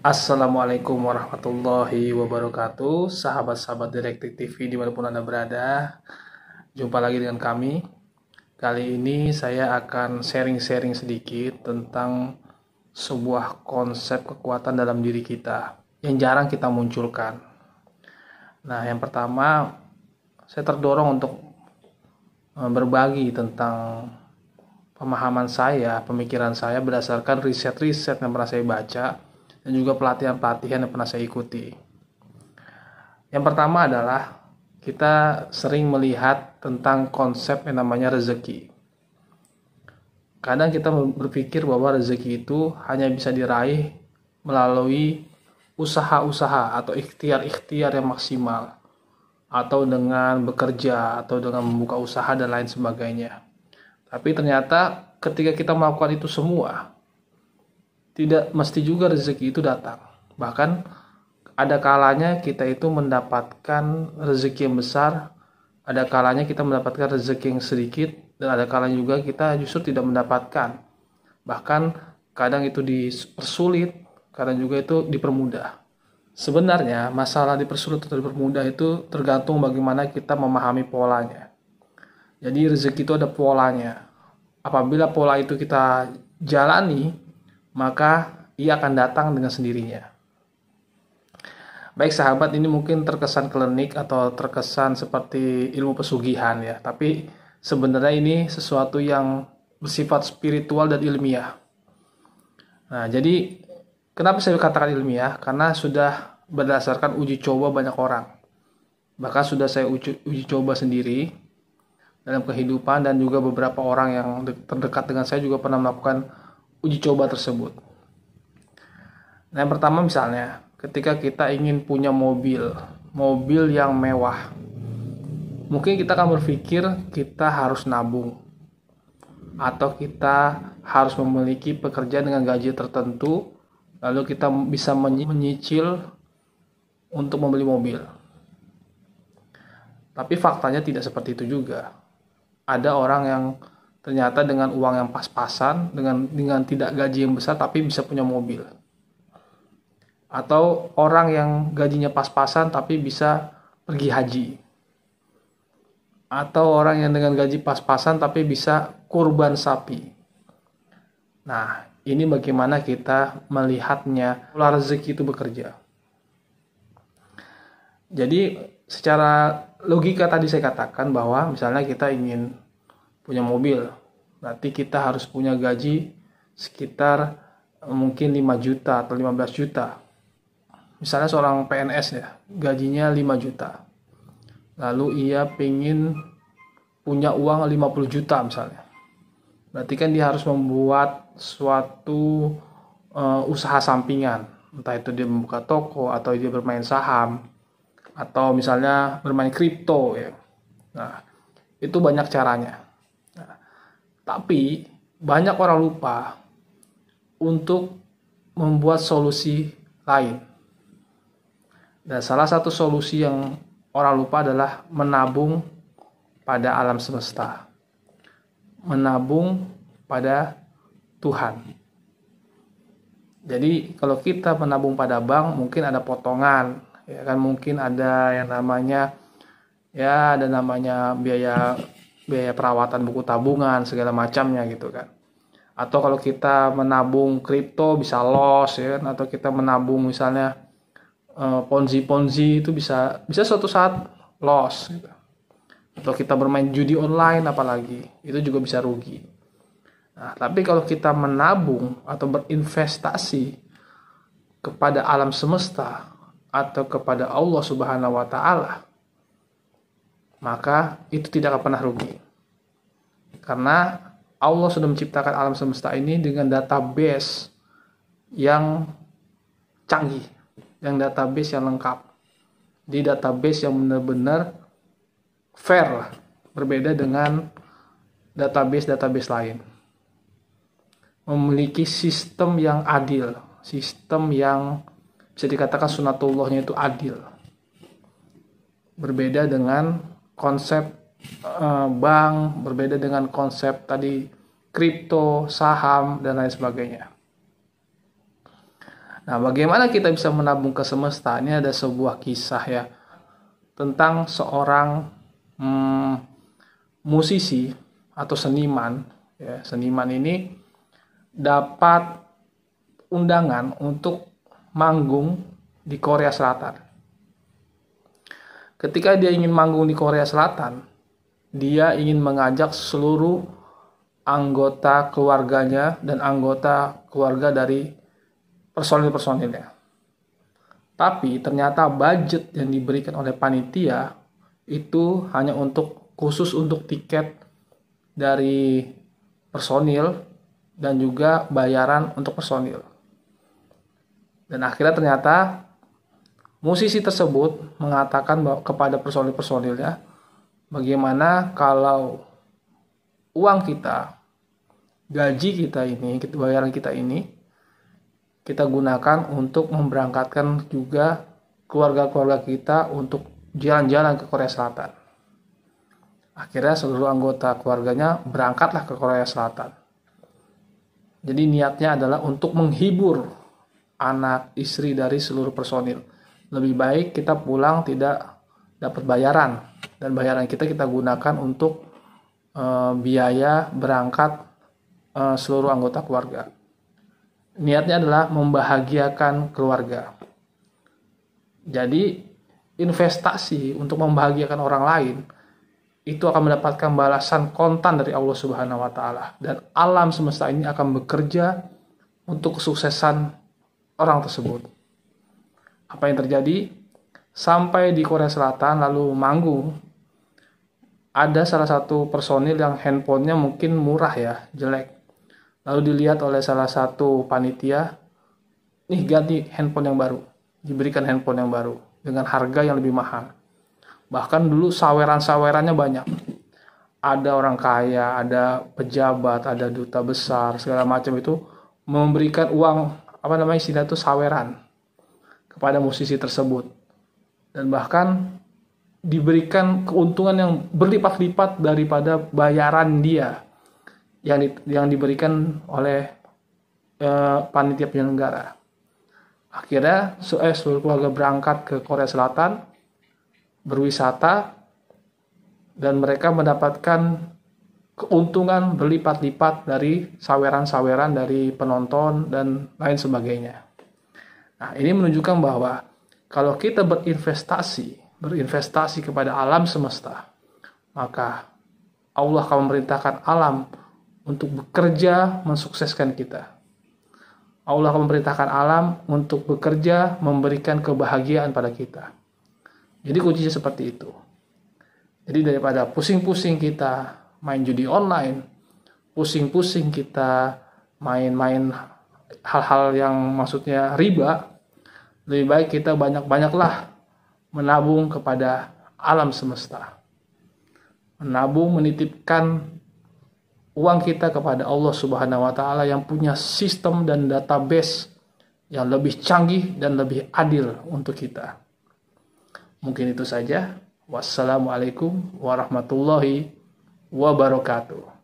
Assalamualaikum warahmatullahi wabarakatuh, sahabat-sahabat Detektif TV dimanapun Anda berada. Jumpa lagi dengan kami. Kali ini saya akan sharing-sharing sedikit tentang sebuah konsep kekuatan dalam diri kita yang jarang kita munculkan. Nah, yang pertama, saya terdorong untuk berbagi tentang pemahaman saya, pemikiran saya berdasarkan riset-riset yang pernah saya baca dan juga pelatihan-pelatihan yang pernah saya ikuti. Yang pertama adalah kita sering melihat tentang konsep yang namanya rezeki. Kadang kita berpikir bahwa rezeki itu hanya bisa diraih melalui usaha-usaha atau ikhtiar-ikhtiar yang maksimal, atau dengan bekerja, atau dengan membuka usaha dan lain sebagainya. Tapi ternyata ketika kita melakukan itu semua, tidak mesti juga rezeki itu datang. Bahkan ada kalanya kita itu mendapatkan rezeki yang besar, ada kalanya kita mendapatkan rezeki yang sedikit, dan ada kalanya juga kita justru tidak mendapatkan. Bahkan kadang itu dipersulit, kadang juga itu dipermudah. Sebenarnya masalah dipersulit atau dipermudah itu tergantung bagaimana kita memahami polanya. Jadi rezeki itu ada polanya. Apabila pola itu kita jalani, maka ia akan datang dengan sendirinya. Baik sahabat, ini mungkin terkesan klinik atau terkesan seperti ilmu pesugihan ya, tapi sebenarnya ini sesuatu yang bersifat spiritual dan ilmiah. Nah, jadi kenapa saya katakan ilmiah? Karena sudah berdasarkan uji coba banyak orang. Bahkan sudah saya uji coba sendiri dalam kehidupan, dan juga beberapa orang yang terdekat dengan saya juga pernah melakukan uji coba tersebut. Nah, yang pertama misalnya, ketika kita ingin punya mobil yang mewah, mungkin kita akan berpikir kita harus nabung, atau kita harus memiliki pekerjaan dengan gaji tertentu, lalu kita bisa menyicil untuk membeli mobil. Tapi faktanya tidak seperti itu juga. Ada orang yang ternyata dengan uang yang pas-pasan, dengan tidak gaji yang besar tapi bisa punya mobil. Atau orang yang gajinya pas-pasan tapi bisa pergi haji. Atau orang yang dengan gaji pas-pasan tapi bisa kurban sapi. Nah, ini bagaimana kita melihatnya pola rezeki itu bekerja. Jadi secara logika tadi saya katakan bahwa misalnya kita ingin punya mobil, berarti kita harus punya gaji sekitar mungkin 5 juta atau 15 juta. Misalnya seorang PNS ya, gajinya 5 juta. Lalu ia pengen punya uang 50 juta misalnya. Berarti kan dia harus membuat suatu usaha sampingan. Entah itu dia membuka toko, atau dia bermain saham, atau misalnya bermain kripto ya. Nah, itu banyak caranya. Tapi banyak orang lupa untuk membuat solusi lain. Dan salah satu solusi yang orang lupa adalah menabung pada alam semesta. Menabung pada Tuhan. Jadi kalau kita menabung pada bank, mungkin ada potongan, ya kan, mungkin ada yang namanya biaya perawatan buku tabungan segala macamnya gitu kan. Atau kalau kita menabung kripto bisa loss ya kan, atau kita menabung misalnya ponzi itu bisa suatu saat loss gitu. Atau kita bermain judi online apalagi, itu juga bisa rugi. Nah, tapi kalau kita menabung atau berinvestasi kepada alam semesta atau kepada Allah Subhanahu wa taala, maka itu tidak akan pernah rugi. Karena Allah sudah menciptakan alam semesta ini dengan database yang canggih, yang database yang lengkap. Di database yang benar-benar fair lah, berbeda dengan database lain. Memiliki sistem yang adil, sistem yang bisa dikatakan sunatullahnya itu adil. Berbeda dengan konsep bank, berbeda dengan konsep tadi kripto, saham, dan lain sebagainya. Nah, bagaimana kita bisa menabung ke semesta? Ini ada sebuah kisah ya tentang seorang musisi atau seniman. Ya, seniman ini dapat undangan untuk manggung di Korea Selatan. Ketika dia ingin manggung di Korea Selatan, dia ingin mengajak seluruh anggota keluarganya dan anggota keluarga dari personil-personilnya. Tapi ternyata budget yang diberikan oleh panitia itu hanya khusus untuk tiket dari personil dan juga bayaran untuk personil. Dan akhirnya ternyata musisi tersebut mengatakan kepada personil-personilnya, bagaimana kalau uang kita, gaji kita ini, bayaran kita ini, kita gunakan untuk memberangkatkan juga keluarga-keluarga kita untuk jalan-jalan ke Korea Selatan. Akhirnya seluruh anggota keluarganya berangkatlah ke Korea Selatan. Jadi niatnya adalah untuk menghibur anak, istri dari seluruh personil. Lebih baik kita pulang tidak dapat bayaran, dan bayaran kita gunakan untuk biaya berangkat seluruh anggota keluarga. Niatnya adalah membahagiakan keluarga. Jadi investasi untuk membahagiakan orang lain itu akan mendapatkan balasan kontan dari Allah Subhanahu wa taala, dan alam semesta ini akan bekerja untuk kesuksesan orang tersebut. Apa yang terjadi? Sampai di Korea Selatan lalu manggung, ada salah satu personil yang handphonenya mungkin murah ya, jelek. Lalu dilihat oleh salah satu panitia, nih ganti handphone yang baru. Diberikan handphone yang baru dengan harga yang lebih mahal. Bahkan dulu saweran-sawerannya banyak. Ada orang kaya, ada pejabat, ada duta besar, segala macam itu memberikan uang, istilah itu saweran kepada musisi tersebut. Dan bahkan diberikan keuntungan yang berlipat-lipat daripada bayaran dia yang diberikan oleh panitia penyelenggara. Akhirnya seluruh keluarga berangkat ke Korea Selatan, berwisata, dan mereka mendapatkan keuntungan berlipat-lipat dari saweran-saweran dari penonton dan lain sebagainya. Nah, ini menunjukkan bahwa kalau kita berinvestasi kepada alam semesta, maka Allah akan memerintahkan alam untuk bekerja mensukseskan kita. Allah akan memerintahkan alam untuk bekerja memberikan kebahagiaan pada kita. Jadi kuncinya seperti itu. Jadi daripada pusing-pusing kita main judi online, pusing-pusing kita main-main hal-hal yang maksudnya riba, lebih baik kita banyak-banyaklah menabung kepada alam semesta. Menabung, menitipkan uang kita kepada Allah Subhanahu wa taala yang punya sistem dan database yang lebih canggih dan lebih adil untuk kita. Mungkin itu saja. Wassalamualaikum warahmatullahi wabarakatuh.